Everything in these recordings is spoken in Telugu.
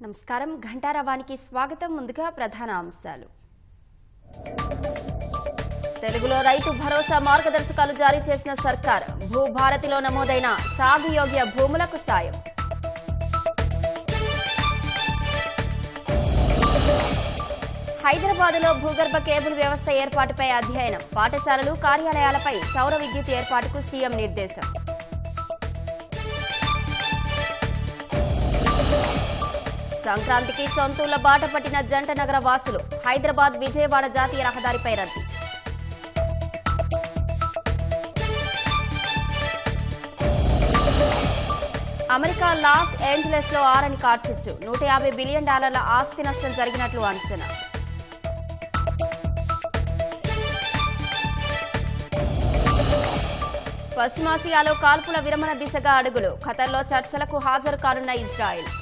నమస్కారం ఘంటారావానికి స్వాగతం. ముందుగా ప్రధాన అంశాలు. తెలుగులో రైతు భరోసా మార్గదర్శకాలు జారీ చేసిన సర్కార్. భూభారతిలో నమోదైన సాగు యోగ్య భూములకు సాయం. హైదరాబాద్లో భూగర్భ కేబుల్ వ్యవస్థ ఏర్పాటుపై అధ్యయనం. పాఠశాలలు కార్యాలయాలపై సౌర విద్యుత్ ఏర్పాటుకు సీఎం నిర్దేశం. సంక్రాంతికి సొంతూళ్ల బాట పట్టిన జంట నగర వాసులు. హైదరాబాద్ విజయవాడ జాతీయ రహదారిపై రద్దీ. అమెరికా లాస్ ఏంజలెస్ లో ఆరని కార్చిచ్చు. $150 బిలియన్ ఆస్తి నష్టం జరిగినట్లు అంచనా. పశ్చిమాసియాలో కాల్పుల విరమణ దిశగా అడుగులు. ఖతర్లో చర్చలకు హాజరు కానున్న ఇజ్రాయెల్.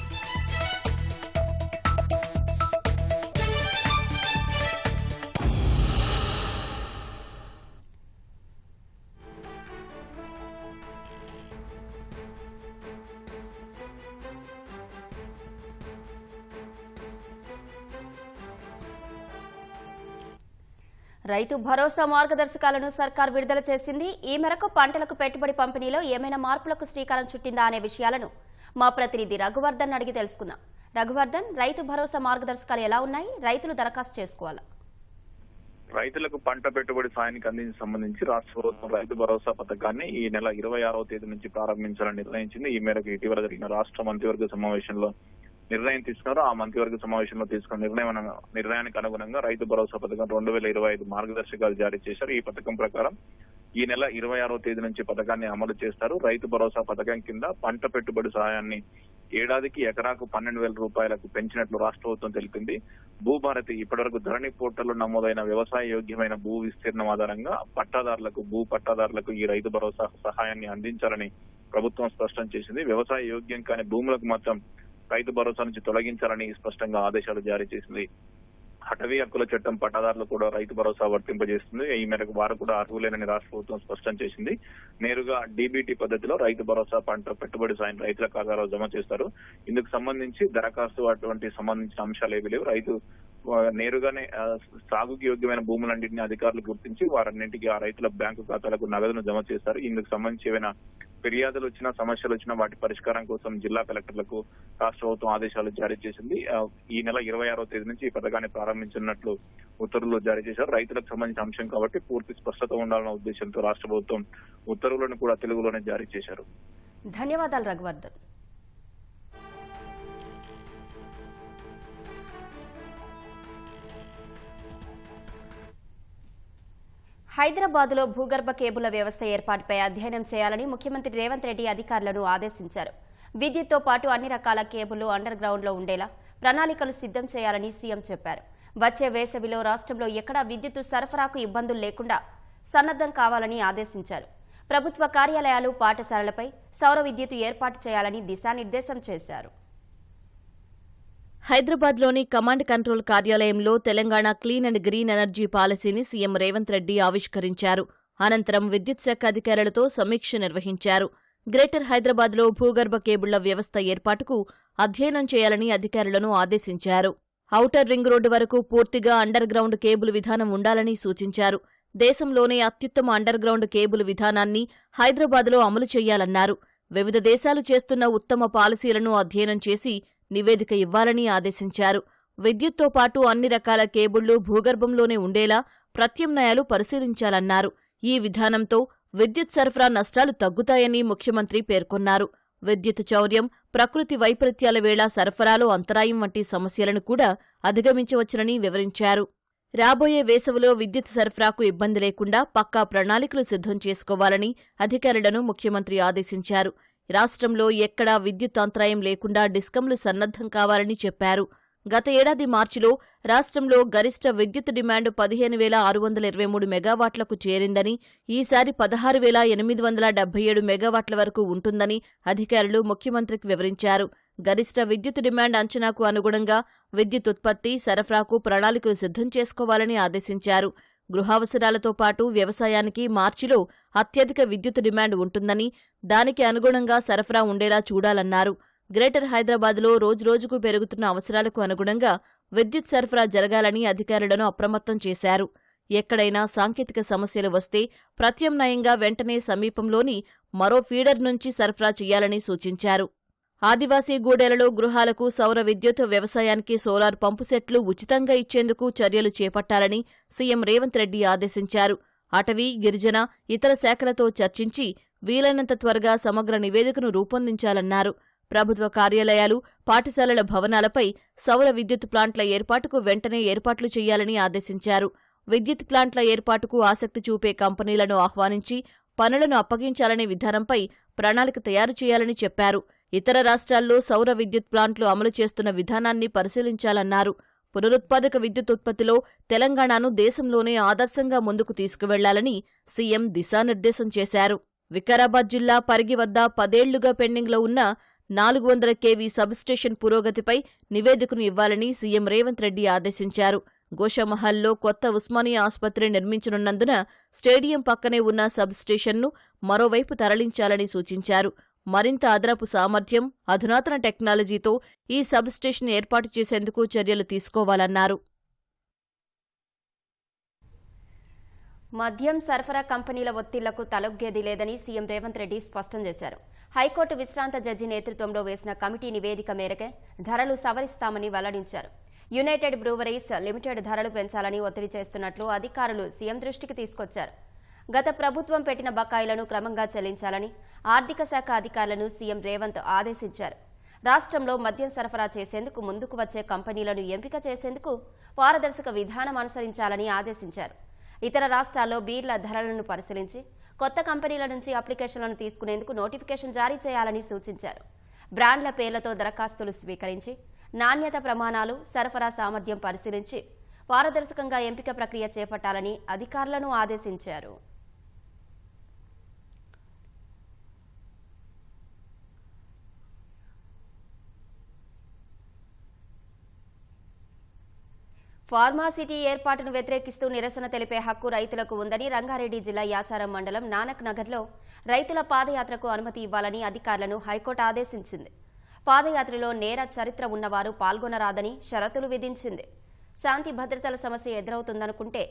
రైతు భరోసా మార్గదర్శకాలను సర్కార్ విడుదల చేసింది. ఈ మేరకు పంటలకు పెట్టుబడి పంపిణీలో ఏమైనా మార్పులకు శ్రీకారం చుట్టిందా అనే విషయాలను మా ప్రతినిధి రఘువర్ధన్ అడిగి తెలుసుకుందాం. రఘువర్ధన్, రైతు భరోసా మార్గదర్శకాలు ఎలా ఉన్నాయి? రైతులు దరఖాస్తు చేసుకోవాలా? రైతులకు పంట పెట్టుబడి సాయానికి అందించి సంబంధించి రాష్ట్ర ప్రభుత్వం రైతు భరోసా పథకాన్ని ఈ నెల 26వ తేదీ నుంచి ప్రారంభించాలని నిర్ణయించింది. ఈ మేరకు ఇటీవల జరిగిన రాష్ట్ర మంత్రివర్గ సమావేశంలో నిర్ణయం తీసుకున్నారు. ఆ మంత్రివర్గ సమావేశంలో తీసుకున్న నిర్ణయానికి అనుగుణంగా రైతు భరోసా పథకం 2025 మార్గదర్శకాలు జారీ చేశారు. ఈ పథకం ప్రకారం ఈ నెల 26వ తేదీ నుంచి పథకాన్ని అమలు చేస్తారు. రైతు భరోసా పథకం కింద పంట పెట్టుబడి సహాయాన్ని ఏడాదికి ఎకరాకు ₹12,000 పెంచినట్లు రాష్ట్ర ప్రభుత్వం తెలిపింది. భూభారతి ఇప్పటివరకు ధరణి పోర్టల్లో నమోదైన వ్యవసాయ యోగ్యమైన భూ విస్తీర్ణం ఆధారంగా భూ పట్టాదారులకు ఈ రైతు భరోసా సహాయాన్ని అందించాలని ప్రభుత్వం స్పష్టం చేసింది. వ్యవసాయ యోగ్యం కాని భూములకు మాత్రం రైతు భరోసా నుంచి తొలగించాలని స్పష్టంగా ఆదేశాలు జారీ చేసింది. అటవీ హక్కుల చట్టం పట్టాదారులు కూడా రైతు భరోసా వర్తింపజేస్తుంది. ఈ మేరకు వారు కూడా అర్హులేనని రాష్ట్ర ప్రభుత్వం స్పష్టం చేసింది. నేరుగా డీబీటీ పద్ధతిలో రైతు భరోసా పంట పెట్టుబడి సాయం రైతుల ఖాతాలో జమ చేస్తారు. ఇందుకు సంబంధించి దరఖాస్తు అటువంటి సంబంధించిన అంశాలు ఏవి లేవు. రైతు నేరుగానే సాగుకి యోగ్యమైన భూములన్నింటినీ అధికారులు గుర్తించి వారన్నింటికి ఆ రైతుల బ్యాంకు ఖాతాలకు నగదును జమ చేస్తారు. ఇందుకు సంబంధించి ఏమైనా ఫిర్యాదులు వచ్చినా సమస్యలు వచ్చినా వాటి పరిష్కారం కోసం జిల్లా కలెక్టర్లకు రాష్ట్ర ప్రభుత్వం ఆదేశాలు జారీ చేసింది. ఈ నెల 26వ తేదీ నుంచి ఈ పథకాన్ని ప్రారంభించినట్లు ఉత్తర్వులు జారీ చేశారు. రైతులకు సంబంధించిన అంశం కాబట్టి పూర్తి స్పష్టత ఉండాలన్న ఉద్దేశంతో రాష్ట్ర ప్రభుత్వం ఉత్తర్వులను కూడా తెలుగులోనే జారీ చేశారు. ధన్యవాదాలు రఘువర్ధన్. హైదరాబాద్లో భూగర్భ కేబుళ్ల వ్యవస్థ ఏర్పాటుపై అధ్యయనం చేయాలని ముఖ్యమంత్రి రేవంత్ రెడ్డి అధికారులను ఆదేశించారు. విద్యుత్తో పాటు అన్ని రకాల కేబుళ్లు అండర్ గ్రౌండ్లో ఉండేలా ప్రణాళికలు సిద్ధం చేయాలని సీఎం చెప్పారు. వచ్చే వేసవిలో రాష్ట్రంలో ఎక్కడా విద్యుత్ సరఫరాకు ఇబ్బందులు లేకుండా సన్నద్దం కావాలని ఆదేశించారు. ప్రభుత్వ కార్యాలయాలు, పాఠశాలలపై సౌర విద్యుత్ ఏర్పాటు చేయాలని దిశానిర్దేశం చేశారు. హైదరాబాద్లోని కమాండ్ కంట్రోల్ కార్యాలయంలో Telangana clean and green energy పాలసీని సీఎం రేవంత్ రెడ్డి ఆవిష్కరించారు. అనంతరం విద్యుత్ శాఖ అధికారులతో సమీక్ష నిర్వహించారు. గ్రేటర్ హైదరాబాద్లో భూగర్భ కేబుళ్ల వ్యవస్థ ఏర్పాటుకు అధ్యయనం చేయాలని అధికారులను ఆదేశించారు. ఔటర్ రింగ్ రోడ్డు వరకు పూర్తిగా అండర్ గ్రౌండ్ కేబుల్ విధానం ఉండాలని సూచించారు. దేశంలోనే అత్యుత్తమ అండర్ గ్రౌండ్ కేబుల్ విధానాన్ని హైదరాబాద్లో అమలు చేయాలన్నారు. వివిధ దేశాలు చేస్తున్న ఉత్తమ పాలసీలను అధ్యయనం చేసి నివేదిక ఇవ్వాలని ఆదేశించారు. విద్యుత్తో పాటు అన్ని రకాల కేబుళ్లు భూగర్భంలోనే ఉండేలా ప్రత్యామ్నాయాలు పరిశీలించాలన్నారు. ఈ విధానంతో విద్యుత్ సరఫరా నష్టాలు తగ్గుతాయని ముఖ్యమంత్రి పేర్కొన్నారు. విద్యుత్ చౌర్యం, ప్రకృతి వైపరీత్యాల వేళ సరఫరాలో అంతరాయం వంటి సమస్యలను కూడా అధిగమించవచ్చునని వివరించారు. రాబోయే వేసవిలో విద్యుత్ సరఫరాకు ఇబ్బంది లేకుండా పక్కా ప్రణాళికలు సిద్ధం చేసుకోవాలని అధికారులను ముఖ్యమంత్రి ఆదేశించారు. రాష్ట్రంలో ఎక్కడా విద్యుత్ అంతరాయం లేకుండా డిస్కంలు సన్నద్దం కావాలని చెప్పారు. గత ఏడాది మార్చిలో రాష్ట్రంలో గరిష్ట విద్యుత్ డిమాండ్ 15,623 మెగావాట్లకు చేరిందని, ఈసారి 16,877 మెగావాట్ల వరకు ఉంటుందని అధికారులు ముఖ్యమంత్రికి వివరించారు. గరిష్ట విద్యుత్ డిమాండ్ అంచనాకు అనుగుణంగా విద్యుత్ ఉత్పత్తి, సరఫరాకు ప్రణాళికలు సిద్ధం చేసుకోవాలని ఆదేశించారు. గృహావసరాలతో పాటు వ్యవసాయానికి మార్చిలో అత్యధిక విద్యుత్ డిమాండ్ ఉంటుందని, దానికి అనుగుణంగా సరఫరా ఉండేలా చూడాలన్నారు. గ్రేటర్ హైదరాబాద్లో రోజురోజుకు పెరుగుతున్న అవసరాలకు అనుగుణంగా విద్యుత్ సరఫరా జరగాలని అధికారులను అప్రమత్తం చేశారు. ఎక్కడైనా సాంకేతిక సమస్యలు వస్తే ప్రత్యామ్నాయంగా వెంటనే సమీపంలోని మరో ఫీడర్ నుంచి సరఫరా చేయాలని సూచించారు. ఆదివాసీ గూడెలలో గృహాలకు సౌర విద్యుత్, వ్యవసాయానికి సోలార్ పంపు సెట్లు ఉచితంగా ఇచ్చేందుకు చర్యలు చేపట్టాలని సీఎం రేవంత్ రెడ్డి ఆదేశించారు. అటవీ, గిరిజన, ఇతర శాఖలతో చర్చించి వీలైనంత త్వరగా సమగ్ర నివేదికను రూపొందించాలన్నారు. ప్రభుత్వ కార్యాలయాలు, పాఠశాలల భవనాలపై సౌర విద్యుత్ ప్లాంట్ల ఏర్పాటుకు వెంటనే ఏర్పాట్లు చేయాలని ఆదేశించారు. విద్యుత్ ప్లాంట్ల ఏర్పాటుకు ఆసక్తి చూపే కంపెనీలను ఆహ్వానించి పనులను అప్పగించాలనే విధానంపై ప్రణాళిక తయారు చేయాలని చెప్పారు. ఇతర రాష్ట్రాల్లో సౌర విద్యుత్ ప్లాంట్లు అమలు చేస్తున్న విధానాన్ని పరిశీలించాలన్నారు. పునరుత్పాదక విద్యుత్ ఉత్పత్తిలో తెలంగాణను దేశంలోనే ఆదర్శంగా ముందుకు తీసుకువెళ్లాలని సీఎం దిశానిర్దేశం చేశారు. వికారాబాద్ జిల్లా పరిగి వద్ద 10 ఏళ్లుగా పెండింగ్లో ఉన్న 400 kV సబ్స్టేషన్ పురోగతిపై నివేదికను ఇవ్వాలని సీఎం రేవంత్ రెడ్డి ఆదేశించారు. గోషామహల్లో కొత్త ఉస్మానియా ఆసుపత్రి నిర్మించనున్నందున స్టేడియం పక్కనే ఉన్న సబ్స్టేషన్ను మరోవైపు తరలించాలని సూచించారు. మరింత అదనపు సామర్థ్యం, అధునాతన టెక్నాలజీతో ఈ సబ్స్టేషన్ ఏర్పాటు చేసేందుకు చర్యలు తీసుకోవాలన్నారు. మద్యం సరఫరా కంపెనీల ఒత్తిళ్లకు తలొగ్గేది లేదని సీఎం రేవంత్ రెడ్డి స్పష్టం చేశారు. హైకోర్టు విశ్రాంత జడ్జి నేతృత్వంలో వేసిన కమిటీ నివేదిక మేరకే ధరలు సవరిస్తామని వెల్లడించారు. యునైటెడ్ బ్రూవరీస్ లిమిటెడ్ ధరలు పెంచాలని ఒత్తిడి చేస్తున్నట్లు అధికారులు సీఎం దృష్టికి తీసుకొచ్చారు. గత ప్రభుత్వం పెట్టిన బకాయిలను క్రమంగా చెల్లించాలని ఆర్థిక శాఖ అధికారులను సీఎం రేవంత్ ఆదేశించారు. రాష్ట్రంలో మద్యం సరఫరా చేసేందుకు ముందుకు వచ్చే కంపెనీలను ఎంపిక చేసేందుకు పారదర్శక విధానం అనుసరించాలని ఆదేశించారు. ఇతర రాష్ట్రాల్లో బీర్ల ధరలను పరిశీలించి కొత్త కంపెనీల నుంచి అప్లికేషన్లను తీసుకునేందుకు నోటిఫికేషన్ జారీ చేయాలని సూచించారు. బ్రాండ్ల పేర్లతో దరఖాస్తులు స్వీకరించి నాణ్యత ప్రమాణాలు, సరఫరా సామర్థ్యం పరిశీలించి పారదర్శకంగా ఎంపిక ప్రక్రియ చేపట్టాలని అధికారులను ఆదేశించారు. ఫార్మాసిటీ ఏర్పాటును వ్యతిరేకిస్తూ నిరసన తెలిపే హక్కు రైతులకు ఉందని రంగారెడ్డి జిల్లా యాచారం మండలం నానక్ నగర్లో రైతుల పాదయాత్రకు అనుమతి ఇవ్వాలని అధికారులను హైకోర్టు ఆదేశించింది. పాదయాత్రలో నేర చరిత్ర ఉన్నవారు పాల్గొనరాదని షరతులు విధించింది. శాంతి భద్రతల సమస్య ఎదురవుతుందనుకుంటే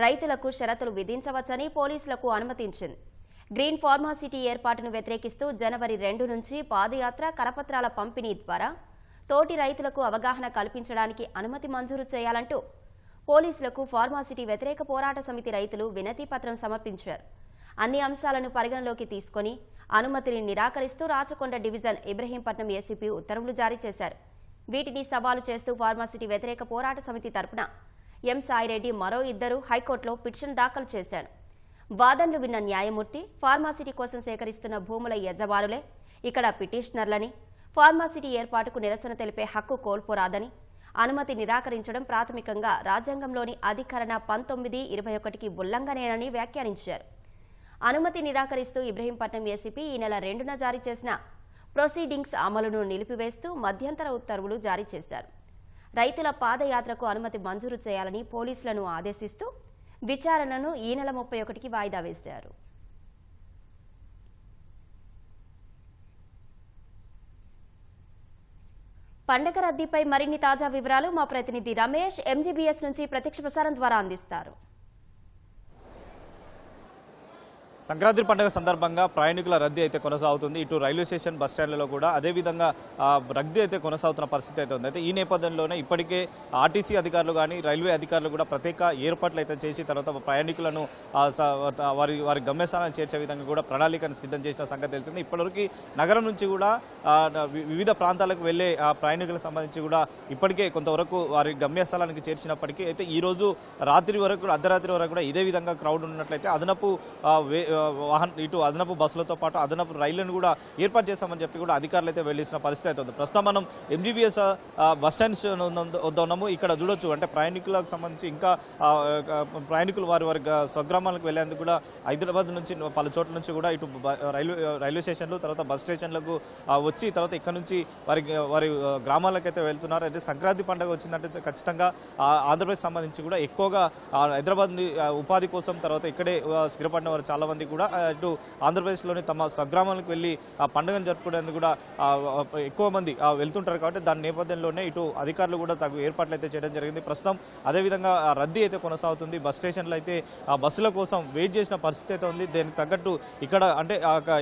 రైతులకు షరతులు విధించవచ్చని పోలీసులకు అనుమతించింది. గ్రీన్ ఫార్మాసిటీ ఏర్పాటును వ్యతిరేకిస్తూ జనవరి 2 నుంచి పాదయాత్ర, కరపత్రాల పంపిణీ ద్వారా తోటి రైతులకు అవగాహన కల్పించడానికి అనుమతి మంజూరు చేయాలంటూ పోలీసులకు ఫార్మాసిటీ వ్యతిరేక పోరాట సమితి రైతులు వినతి పత్రం సమర్పించారు. అన్ని అంశాలను పరిగణలోకి తీసుకుని అనుమతిని నిరాకరిస్తూ రాచకొండ డివిజన్ ఇబ్రహీంపట్నం ఏసీపీ ఉత్తర్వులు జారీ చేశారు. వీటిని సవాలు చేస్తూ ఫార్మాసిటీ వ్యతిరేక పోరాట సమితి తరపున ఎం సాయిరెడ్డి మరో 2 హైకోర్టులో పిటిషన్ దాఖలు చేశారు. వాదనలు విన్న న్యాయమూర్తి ఫార్మాసిటీ కోసం సేకరిస్తున్న భూముల యజమానులే ఇక్కడ పిటిషనర్లని, ఫార్మాసిటీ ఏర్పాటుకు నిరసన తెలిపే హక్కు కోల్పోరాదని, అనుమతి నిరాకరించడం ప్రాథమికంగా రాజ్యాంగంలోని అధికరణ 19(21)కి ఉల్లంఘనేనని వ్యాఖ్యానించారు. అనుమతి నిరాకరిస్తూ ఇబ్రహీంపట్నం ఏసీపీ ఈ నెల 2న జారీ చేసిన ప్రొసీడింగ్స్ అమలును నిలిపివేస్తూ మధ్యంతర ఉత్తర్వులు జారీ చేశారు. రైతుల పాదయాత్రకు అనుమతి మంజూరు చేయాలని పోలీసులను ఆదేశిస్తూ విచారణను ఈ నెల 31కి వాయిదా వేశారు. పండగ రద్దీపై మరిన్ని తాజా వివరాలు మా ప్రతినిధి రమేష్ ఎంజీబీఎస్ నుంచి ప్రత్యక్ష ప్రసారం ద్వారా అందిస్తారు. సంక్రాంతి పండుగ సందర్భంగా ప్రయాణికుల రద్దీ అయితే కొనసాగుతుంది. ఇటు రైల్వే స్టేషన్, బస్ స్టాండ్లలో కూడా అదేవిధంగా రద్దీ అయితే కొనసాగుతున్న పరిస్థితి అయితే ఉంది. అయితే ఈ నేపథ్యంలోనే ఇప్పటికే ఆర్టీసీ అధికారులు కానీ రైల్వే అధికారులు కూడా ప్రత్యేక ఏర్పాట్లు అయితే చేసి తర్వాత ప్రయాణికులను వారి గమ్యస్థానాన్ని చేర్చే విధంగా కూడా ప్రణాళికను సిద్ధం చేసిన సంగతి తెలిసింది. ఇప్పటివరకు నగరం నుంచి కూడా వివిధ ప్రాంతాలకు వెళ్లే ప్రయాణికులకు సంబంధించి కూడా ఇప్పటికే కొంతవరకు వారి గమ్యస్థలానికి చేర్చినప్పటికీ అయితే ఈ రోజు రాత్రి వరకు, అర్ధరాత్రి వరకు కూడా ఇదే విధంగా క్రౌడ్ ఉన్నట్లయితే అదనపు బస్సులతో పాటు అదనపు రైళ్లను కూడా ఏర్పాటు చేస్తామని చెప్పి కూడా అధికారులు అయితే వెళ్లిసిన పరిస్థితి అయితే ఉంది. ప్రస్తుతం మనం ఎంజీబీఎస్ బస్టాండ్ వద్ద ఉన్నాము. ఇక్కడ చూడొచ్చు, అంటే ప్రయాణికులకు సంబంధించి ఇంకా ప్రయాణికులు వారి స్వగ్రామాలకు వెళ్లేందుకు కూడా హైదరాబాద్ నుంచి పలు చోట్ల నుంచి కూడా ఇటు రైల్వే స్టేషన్లు, తర్వాత బస్ స్టేషన్లకు వచ్చి తర్వాత ఇక్కడ నుంచి వారి గ్రామాలకైతే వెళ్తున్నారు. అయితే సంక్రాంతి పండుగ వచ్చిందంటే ఖచ్చితంగా ఆంధ్రప్రదేశ్ సంబంధించి కూడా ఎక్కువగా హైదరాబాద్ ఉపాధి కోసం తర్వాత ఇక్కడే స్థిరపడిన వారు చాలా మంది మంది కూడా ఇటు ఆంధ్రప్రదేశ్లోని తమ స్వగ్రామాలకు వెళ్ళి ఆ పండుగను జరుపుకోవడానికి కూడా ఎక్కువ మంది వెళ్తుంటారు. కాబట్టి దాని నేపథ్యంలోనే ఇటు అధికారులు కూడా తగు ఏర్పాట్లు అయితే చేయడం జరిగింది. ప్రస్తుతం అదేవిధంగా రద్దీ అయితే కొనసాగుతుంది. బస్ స్టేషన్లో అయితే ఆ బస్సుల కోసం వెయిట్ చేసిన పరిస్థితి అయితే ఉంది. దీనికి తగ్గట్టు ఇక్కడ అంటే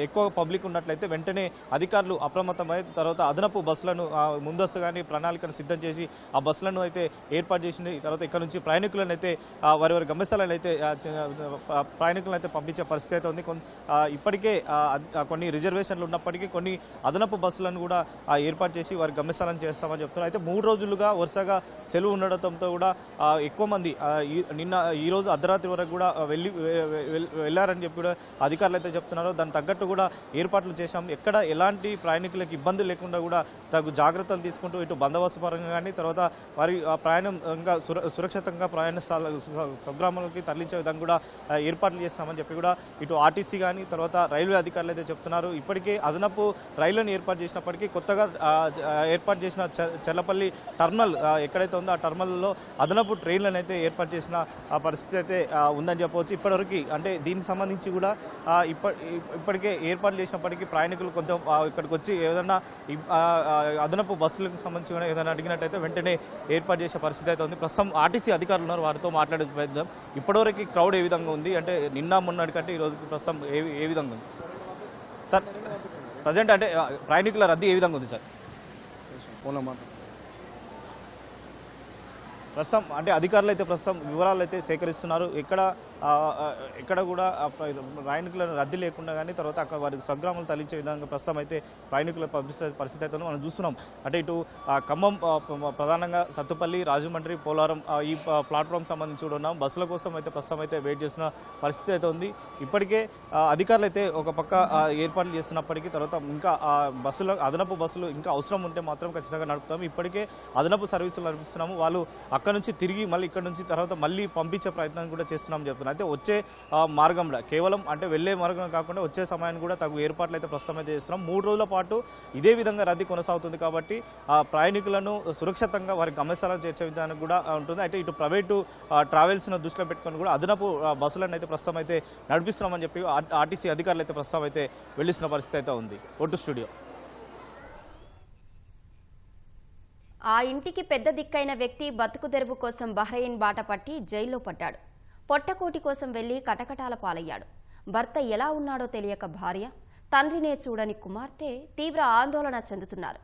ఎక్కువ పబ్లిక్ ఉన్నట్లయితే వెంటనే అధికారులు అప్రమత్తమై తర్వాత అదనపు బస్సులను ముందస్తు కానీ ప్రణాళికను సిద్ధం చేసి ఆ బస్సులను అయితే ఏర్పాటు చేసింది. తర్వాత ఇక్కడ నుంచి ప్రయాణికులను అయితే వారి గమ్యస్థలాన్ని అయితే ప్రయాణికులను అయితే పంపించే పరిస్థితి అయితే ఉంది. ఇప్పటికే కొన్ని రిజర్వేషన్లు ఉన్నప్పటికీ కొన్ని అదనపు బస్సులను కూడా ఏర్పాటు చేసి వారి గమ్యస్థలాన్ని చేస్తామని చెప్తున్నారు. అయితే 3 రోజులుగా వరుసగా సెలవు ఉండడంతో కూడా ఎక్కువ మంది ఈ రోజు అర్ధరాత్రి వరకు కూడా వెళ్ళారని చెప్పి కూడా అధికారులు అయితే చెప్తున్నారు. దానికి తగ్గట్టు కూడా ఏర్పాట్లు చేశాం. ఎక్కడ ఎలాంటి ప్రయాణికులకు ఇబ్బందులు లేకుండా కూడా తగు జాగ్రత్తలు తీసుకుంటూ ఇటు బందోబస్తు పరంగా కానీ తర్వాత వారి ప్రయాణం ఇంకా సురక్షితంగా ప్రయాణ స్వగ్రామాలకి తరలించే విధంగా కూడా ఏర్పాట్లు చేస్తామని చెప్పి కూడా ఇటు ఆర్టీసీ కానీ తర్వాత రైల్వే అధికారులు అయితే చెప్తున్నారు. ఇప్పటికే అదనపు రైళ్లను ఏర్పాటు చేసినప్పటికీ కొత్తగా ఏర్పాటు చేసిన చెర్లపల్లి టర్మినల్ ఎక్కడైతే ఉందో ఆ టర్మినల్లో అదనపు ట్రైన్లను అయితే ఏర్పాటు చేసిన పరిస్థితి అయితే ఉందని చెప్పవచ్చు. ఇప్పటివరకు అంటే దీనికి సంబంధించి కూడా ఇప్పటికే ఏర్పాటు చేసినప్పటికీ ప్రయాణికులు కొంచెం ఇక్కడికి వచ్చి ఏదైనా అదనపు బస్సులకు సంబంధించి కూడా ఏదైనా అడిగినట్టయితే వెంటనే ఏర్పాటు చేసే పరిస్థితి అయితే ఉంది. ప్రస్తుతం ఆర్టీసీ అధికారులు ఉన్నారు, వారితో మాట్లాడే ప్రయత్నం. ఇప్పటివరకు క్రౌడ్ ఏ విధంగా ఉంది అంటే నిన్న మొన్నటి కంటే ఈ రోజుకి ప్రస్తుతం ఏ విధంగా ఉంది సార్? ప్రజెంట్ అంటే ప్రయాణికుల రద్దీ ఏ విధంగా ఉంది సార్? ప్రస్తుతం అంటే అధికారులు అయితే ప్రస్తుతం వివరాలు అయితే సేకరిస్తున్నారు. ఎక్కడ కూడా ప్రయాణికుల రద్దీ లేకుండా కానీ తర్వాత అక్కడ వారికి స్వగ్రామాలు తరలించే విధంగా ప్రస్తుతం అయితే ప్రయాణికుల పరిస్థితి అయితే మనం చూస్తున్నాం. అంటే ఇటు ఖమ్మం ప్రధానంగా సత్తుపల్లి, రాజమండ్రి, పోలవరం ఈ ప్లాట్ఫామ్ సంబంధించి కూడా ఉన్నాం. బస్సుల కోసం అయితే ప్రస్తుతం అయితే వెయిట్ చేస్తున్న పరిస్థితి అయితే ఉంది. ఇప్పటికే అధికారులు అయితే ఒక పక్క ఏర్పాట్లు చేస్తున్నప్పటికీ తర్వాత ఇంకా అదనపు బస్సులు ఇంకా అవసరం ఉంటే మాత్రం ఖచ్చితంగా నడుపుతాము. ఇప్పటికే అదనపు సర్వీసులు నడిపిస్తున్నాము. వాళ్ళు అక్కడ నుంచి తిరిగి మళ్ళీ ఇక్కడ నుంచి తర్వాత మళ్ళీ పంపించే ప్రయత్నం కూడా చేస్తున్నాం చెప్తున్నారు. అయితే వచ్చే మార్గంలో కేవలం అంటే వెళ్లే మార్గం కాకుండా వచ్చే సమయాన్ని కూడా తగు ఏర్పాట్లు అయితే ప్రస్తుతం అయితే చేస్తున్నాం. 3 రోజుల పాటు ఇదే విధంగా రద్దీ కొనసాగుతుంది. కాబట్టి ప్రయాణికులను సురక్షితంగా వారి గమ్యస్థానం చేర్చే విధానం కూడా ఉంటుంది. అయితే ఇటు ప్రైవేటు ట్రావెల్స్ను దృష్టిలో పెట్టుకొని కూడా అదనపు బస్సులను అయితే ప్రస్తుతం అయితే నడిపిస్తున్నామని చెప్పి ఆర్టీసీ అధికారులు అయితే ప్రస్తుతం అయితే వెళ్లిస్తున్న పరిస్థితి అయితే ఉంది. Vote studio. ఆ ఇంటికి పెద్ద దిక్కైన వ్యక్తి బతుకుదెరువు కోసం బహ్రెయిన్ బాట పట్టి జైల్లో పడ్డాడు. పొట్టకోటి కోసం వెళ్లి కటకటాల పాలయ్యాడు. భర్త ఎలా ఉన్నాడో తెలియక భార్య, తండ్రినే చూడని కుమార్తె తీవ్ర ఆందోళన చెందుతున్నారు.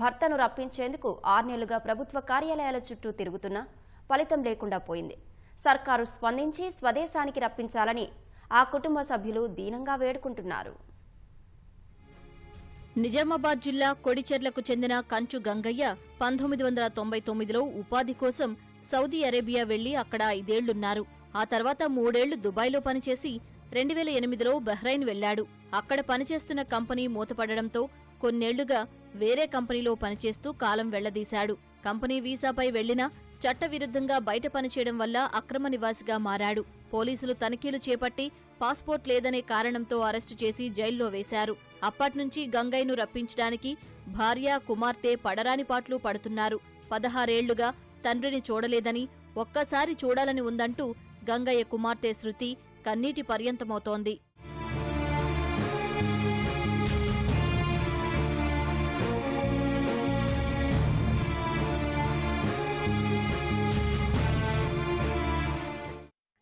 భర్తను రప్పించేందుకు 6 నెలలుగా ప్రభుత్వ కార్యాలయాల చుట్టూ తిరుగుతున్నా ఫలితం లేకుండా పోయింది. సర్కారు స్పందించి స్వదేశానికి రప్పించాలని ఆ కుటుంబ సభ్యులు దీనంగా వేడుకుంటున్నారు. నిజామాబాద్ జిల్లా కొడిచెర్లకు చెందిన కంచు గంగయ్య 1999లో ఉపాధి కోసం సౌదీ అరేబియా వెళ్లి అక్కడ 5 ఏళ్లున్నారు. ఆ తర్వాత 3 ఏళ్లు దుబాయ్లో పనిచేసి 2008లో బహ్రెయిన్ వెళ్లాడు. అక్కడ పనిచేస్తున్న కంపెనీ మూతపడడంతో కొన్నేళ్లుగా వేరే కంపెనీలో పనిచేస్తూ కాలం వెళ్లదీశాడు. కంపెనీ వీసాపై వెళ్లినా చట్టవిరుద్ధంగా బయట పనిచేయడం వల్ల అక్రమ నివాసిగా మారాడు. పోలీసులు తనిఖీలు చేపట్టి పాస్పోర్ట్ లేదనే కారణంతో అరెస్టు చేసి జైల్లో వేశారు. అప్పట్నుంచి గంగయ్యను రప్పించడానికి భార్య, కుమార్తె పడరాని పాట్లు పడుతున్నారు. 16 ఏళ్లుగా తండ్రిని చూడలేదని, ఒక్కసారి చూడాలని ఉందంటూ గంగయ్య కుమార్తె శృతి కన్నీటి పర్యంతమవుతోంది.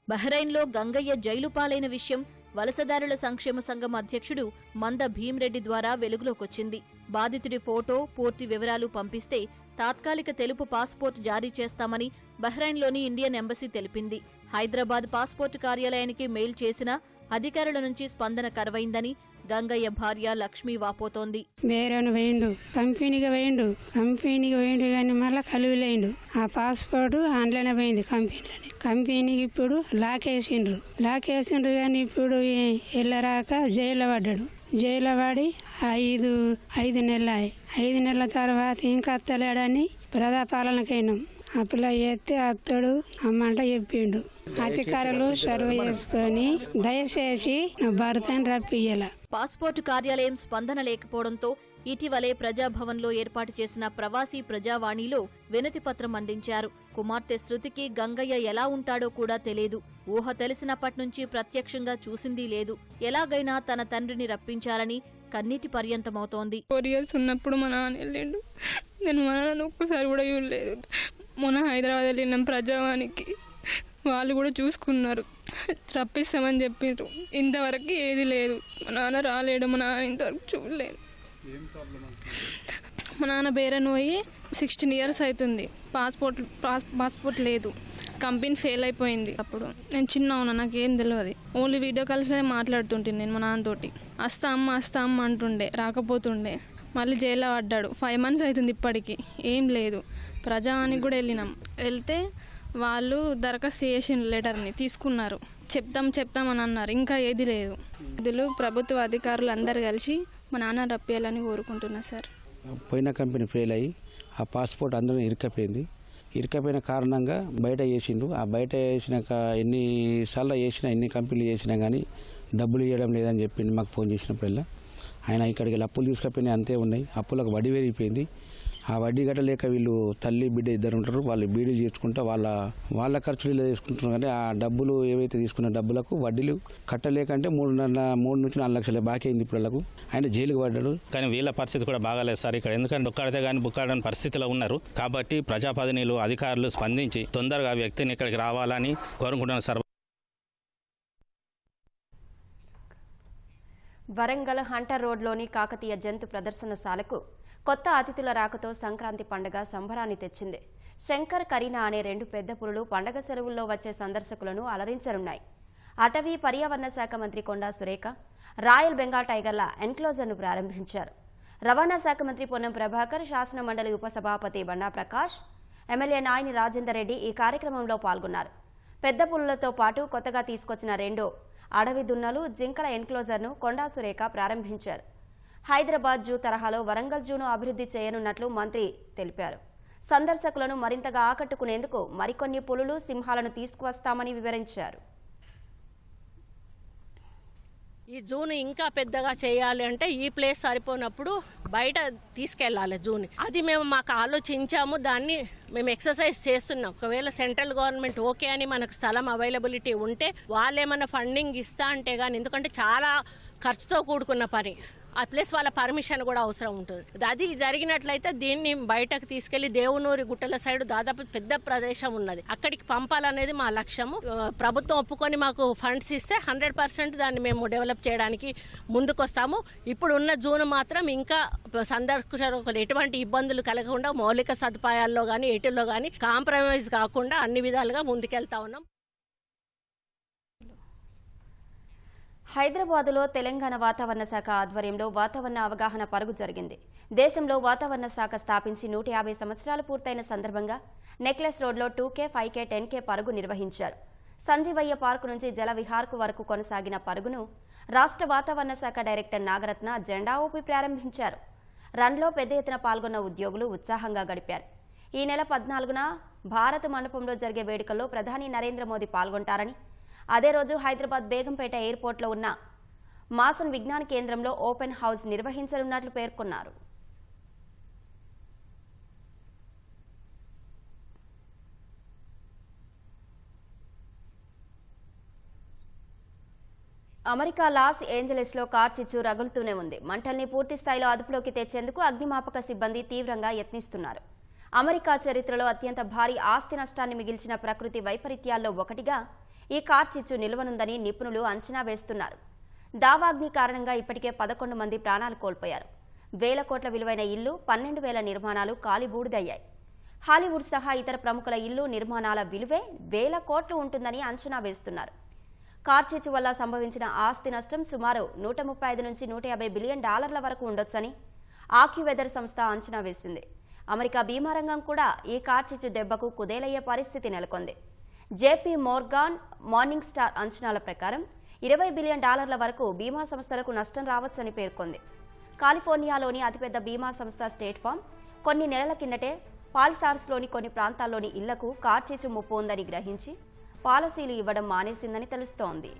బహ్రెయిన్లో గంగయ్య జైలు పాలైన విషయం వలసదారుల సంక్షేమ సంఘం అధ్యక్షుడు మంద భీమ్రెడ్డి ద్వారా వెలుగులోకొచ్చింది. బాధితుడి ఫోటో, పూర్తి వివరాలు పంపిస్తే తాత్కాలిక తెలుపు పాస్పోర్ట్ జారీ చేస్తామని బహ్రెయిన్లోని ఇండియన్ ఎంబసీ తెలిపింది. హైదరాబాద్ పాస్పోర్టు కార్యాలయానికి మెయిల్ చేసినా అధికారుల నుంచి స్పందన కరువైందని గంగయ్య భార్య లక్ష్మి వాపోతోంది. వేరేను వేయండు, కంపెనీకి వేయండు కానీ మళ్ళీ కలువులేండు. ఆ పాస్పోర్ట్ ఆన్లైన్ పోయింది కంపెనీకి ఇప్పుడు లాకేసిండ్రు కానీ ఇప్పుడు వెళ్ళరాక జైల్లో పడ్డాడు. జైల్లో పడి 5 నెలల తర్వాత ఇంకా అత్తలేడని ప్రజాపాలనకైనాం. అప్లై చేస్తే అత్తడు అమ్మంట చెప్పిండు. అధికారులు సర్వ్ చేసుకుని దయచేసి నా భర్తను రప్పియ్యాల. పాస్పోర్టు కార్యాలయం స్పందన లేకపోవడంతో ఇటీవలే ప్రజాభవన్లో ఏర్పాటు చేసిన ప్రవాసీ ప్రజావాణిలో వినతిపత్రం అందించారు. కుమార్తె శృతికి గంగయ్య ఎలా ఉంటాడో కూడా తెలియదు. ఊహ తెలిసినప్పటి నుంచి ప్రత్యక్షంగా చూసిందీ లేదు. ఎలాగైనా తన తండ్రిని రప్పించాలని కన్నీటి పర్యంతమవుతోంది. 4 years ఉన్నప్పుడు మా నాన్న వెళ్ళిండు. నేను మా నాన్న ఒక్కసారి కూడా చూడలేదు. మొన్న హైదరాబాద్ వెళ్ళినాం ప్రజావానికి, వాళ్ళు కూడా చూసుకున్నారు, రప్పిస్తామని చెప్పిండ్రు. ఇంతవరకు ఏది లేదు. మా నాన్న రాలేడు, మా నాన్న ఇంతవరకు చూడలేదు. మా నాన్న బేరన్ పోయి 16 years అవుతుంది. పాస్పోర్ట్ లేదు, కంపెనీ ఫెయిల్ అయిపోయింది. అప్పుడు నేను చిన్న ఉన్నా, నాకేం తెలియదు. ఓన్లీ వీడియో కాల్స్లోనే మాట్లాడుతుంటే నేను మా నాన్నతోటి. వస్తా అమ్మ అంటుండే, రాకపోతుండే. మళ్ళీ జైల్లో పడ్డాడు. 5 months అవుతుంది ఇప్పటికి, ఏం లేదు. ప్రజావానికి కూడా వెళ్ళినాం. వెళ్తే వాళ్ళు దరఖాస్తు చేసిన లెటర్ని తీసుకున్నారు. చెప్తాం అని అన్నారు. ఇంకా ఏది లేదు. ఇందులో ప్రభుత్వ అధికారులు అందరు కలిసి మా నాన్న రప్పియాలని కోరుకుంటున్నా సార్. పోయిన కంపెనీ ఫెయిల్ అయ్యి ఆ పాస్పోర్ట్ అందరూ ఇరుకపోయింది. ఇరుకపోయిన కారణంగా బయట చేసిండు. ఆ బయట చేసినాక ఎన్నిసార్లు చేసినా, ఎన్ని కంపెనీలు చేసినా కానీ డబ్బులు ఇవ్వడం లేదని చెప్పిండు మాకు ఫోన్ చేసినప్పుడల్లా. ఆయన ఇక్కడికి వెళ్ళి అప్పులు తీసుకపోయినాయి, అంతే ఉన్నాయి. అప్పులకు వడ్డీ పెరిగిపోయింది. ఆ వడ్డీ కట్టలేక వీళ్ళు తల్లి బిడ్డ ఇద్దరు ఉంటారు. వాళ్ళు బీడీలు చేసుకుంటా వాళ్ళ ఖర్చులు ఇలా తీసుకుంటున్నారు. కానీ ఆ డబ్బులు ఏవైతే తీసుకున్న డబ్బులకు వడ్డీలు కట్టలేకంటే 3 నుంచి 4 లక్షల బాకీ అయింది ఇప్పుడు వాళ్ళకు. ఆయన జైలుకు పడ్డాడు. కానీ వీళ్ళ పరిస్థితి కూడా బాగాలేదు సార్ ఇక్కడ. ఎందుకంటే బుక్కాడితే కానీ బుక్కాడని పరిస్థితిలో ఉన్నారు. కాబట్టి ప్రజాప్రతినిధులు, అధికారులు స్పందించి తొందరగా వ్యక్తిని ఇక్కడికి రావాలని కోరుకుంటున్నారు సార్. వరంగల్ హంటర్ రోడ్లోని కాకతీయ జంతు ప్రదర్శనశాలకు కొత్త అతిథుల రాకతో సంక్రాంతి పండుగ సంబరాన్ని తెచ్చింది. శంకర్, కరీనా అనే 2 పెద్ద పులులు పండగ సెలవుల్లో వచ్చే సందర్శకులను అలరించనున్నాయి. అటవీ పర్యావరణ శాఖ మంత్రి కొండా సురేఖ రాయల్ బెంగాల్ టైగర్ల ఎన్క్లోజర్ను ప్రారంభించారు. రవాణా శాఖ మంత్రి పొన్నం ప్రభాకర్, శాసన మండలి ఉపసభాపతి బండా ప్రకాష్, ఎమ్మెల్యే నాయని రాజేందర్ రెడ్డి ఈ కార్యక్రమంలో పాల్గొన్నారు. పెద్ద పులులతో పాటు కొత్తగా తీసుకొచ్చిన 2 అడవి దున్నలు, జింకల ఎన్క్లోజర్ను కొండా సురేఖ ప్రారంభించారు. హైదరాబాద్ జూ తరహాలో వరంగల్ జూను అభివృద్ధి చేయనున్నట్లు మంత్రి తెలిపారు. సందర్శకులను మరింతగా ఆకట్టుకునేందుకు మరికొన్ని పులులు, సింహాలను తీసుకువస్తామని వివరించారు. ఈ జూని ఇంకా పెద్దగా చేయాలి అంటే ఈ ప్లేస్ సరిపోనప్పుడు బయట తీసుకెళ్లాలి జూని. అది మేము మాకు ఆలోచించాము, దాన్ని మేము ఎక్సర్సైజ్ చేస్తున్నాం. ఒకవేళ సెంట్రల్ గవర్నమెంట్ ఓకే అని మనకు స్థలం అవైలబిలిటీ ఉంటే వాళ్ళేమన్నా ఫండింగ్ ఇస్తా అంటే కానీ, ఎందుకంటే చాలా ఖర్చుతో కూడుకున్న పని, ఆ ప్లస్ వాళ్ళ పర్మిషన్ కూడా అవసరం ఉంటుంది. అది జరిగినట్లయితే దీన్ని బయటకు తీసుకెళ్లి దేవునూరి గుట్టల సైడ్ దాదాపు పెద్ద ప్రదేశం ఉన్నది, అక్కడికి పంపాలనేది మా లక్ష్యము. ప్రభుత్వం ఒప్పుకొని మాకు ఫండ్స్ ఇస్తే 100% దాన్ని మేము డెవలప్ చేయడానికి ముందుకొస్తాము. ఇప్పుడు ఉన్న జూన్ మాత్రం ఇంకా సందర్శకులకు ఎటువంటి ఇబ్బందులు కలగకుండా, మౌలిక సదుపాయాల్లో కానీ ఎటుల్లో కానీ కాంప్రమైజ్ కాకుండా అన్ని విధాలుగా ముందుకెళ్తా ఉన్నాం. హైదరాబాదులో తెలంగాణ వాతావరణ శాఖ ఆధ్వర్యంలో వాతావరణ అవగాహన పరుగు జరిగింది. దేశంలో వాతావరణ శాఖ స్థాపించి 150 సంవత్సరాలు పూర్తయిన సందర్భంగా నెక్లెస్ రోడ్లో 2K, 5K, 10K పరుగు నిర్వహించారు. సంజీవయ్య పార్కు నుంచి జల విహార్కు వరకు కొనసాగిన పరుగును రాష్ట్ర వాతావరణ శాఖ డైరెక్టర్ నాగరత్న జెండా ఊపి ప్రారంభించారు. రన్లో పెద్ద ఎత్తున పాల్గొన్న ఉద్యోగులు ఉత్సాహంగా గడిపారు. ఈ నెల 14న భారత మండపంలో జరిగే వేడుకల్లో ప్రధాని నరేంద్ర మోదీ పాల్గొంటారని, అదే రోజు హైదరాబాద్ బేగంపేట ఎయిర్పోర్ట్లో ఉన్న మాసన్ విజ్ఞాన కేంద్రంలో ఓపెన్ హౌస్ నిర్వహించనున్నట్లు పేర్కొన్నారు. అమెరికా లాస్ ఏంజలీస్లో కార్ చిచ్చు రగులుతూనే ఉంది. మంటల్ని పూర్తి స్థాయిలో అదుపులోకి తెచ్చేందుకు అగ్నిమాపక సిబ్బంది తీవ్రంగా యత్నిస్తున్నారు. అమెరికా చరిత్రలో అత్యంత భారీ ఆస్తి నష్టాన్ని మిగిల్చిన ప్రకృతి వైపరీత్యాల్లో ఒకటిగా ఈ కార్ చిచ్చు నిలవనుందని నిపుణులు అంచనా వేస్తున్నారు. దావాగ్ని కారణంగా ఇప్పటికే 11 మంది ప్రాణాలు కోల్పోయారు. 1000 కోట్ల విలువైన ఇల్లు, 12,000 నిర్మాణాలు కాలిబూడిదయ్యాయి. హాలీవుడ్ సహా ఇతర ప్రముఖుల ఇల్లు, నిర్మాణాల విలువే 1000 కోట్లు ఉంటుందని అంచనా వేస్తున్నారు. కార్ చిచ్చు వల్ల సంభవించిన ఆస్తి నష్టం సుమారు $135 నుంచి $150 బిలియన్ వరకు ఉండొచ్చని ఆక్యువెదర్ సంస్థ అంచనా వేసింది. అమెరికా బీమా రంగం కూడా ఈ కార్ చిచ్చు దెబ్బకు కుదేలయ్యే పరిస్థితి నెలకొంది. జేపీ మోర్గాన్ మార్నింగ్ స్టార్ అంచనాల ప్రకారం $20 బిలియన్ వరకు బీమా సంస్థలకు నష్టం రావచ్చని పేర్కొంది. కాలిఫోర్నియాలోని అతిపెద్ద బీమా సంస్థ స్టేట్ ఫార్మ్ కొన్ని నెలల కిందటే పాలిసార్స్లోని కొన్ని ప్రాంతాల్లోని ఇళ్లకు కార్ చిచ్చు ముప్పు ఉందని గ్రహించి పాలసీలు ఇవ్వడం మానేసిందని తెలుస్తోంది.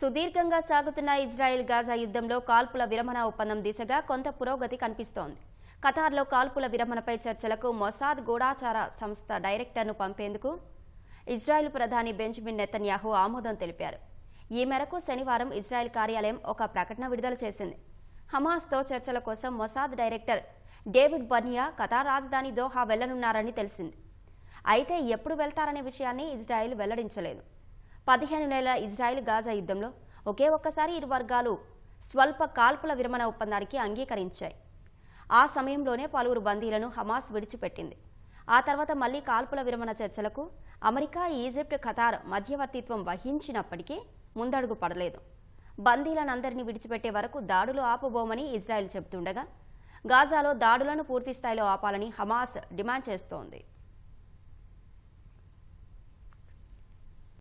సుదీర్ఘంగా సాగుతున్న ఇజ్రాయెల్ గాజా యుద్ధంలో కాల్పుల విరమణ ఒప్పందం దిశగా కొంత పురోగతి కనిపిస్తోంది. ఖతార్లో కాల్పుల విరమణపై చర్చలకు మొసాద్ గూఢాచార సంస్థ డైరెక్టర్ను పంపేందుకు ఇజ్రాయెల్ ప్రధాని బెంజమిన్ నెతన్యాహు ఆమోదం తెలిపారు. ఈ మేరకు శనివారం ఇజ్రాయెల్ కార్యాలయం ఒక ప్రకటన విడుదల చేసింది. హమాస్తో చర్చల కోసం Mossad director David Barnea Qatar రాజధాని దోహా వెళ్లనున్నారని తెలిసింది. అయితే ఎప్పుడు వెళ్తారనే విషయాన్ని ఇజ్రాయెల్ వెల్లడించలేదు. 15 నెలల ఇజ్రాయెల్ గాజా యుద్ధంలో ఒకే ఒక్కసారి ఇరు వర్గాలు స్వల్ప కాల్పుల విరమణ ఒప్పందానికి అంగీకరించాయి. ఆ సమయంలోనే పలువురు బందీలను హమాస్ విడిచిపెట్టింది. ఆ తర్వాత మళ్లీ కాల్పుల విరమణ చర్చలకు అమెరికా, ఈజిప్ట్, ఖతార్ మధ్యవర్తిత్వం వహించినప్పటికీ ముందడుగు పడలేదు. బందీలనందరినీ విడిచిపెట్టే వరకు దాడులు ఆపబోమని ఇజ్రాయెల్ చెబుతుండగా గాజాలో దాడులను పూర్తిస్థాయిలో ఆపాలని హమాస్ డిమాండ్ చేస్తోంది.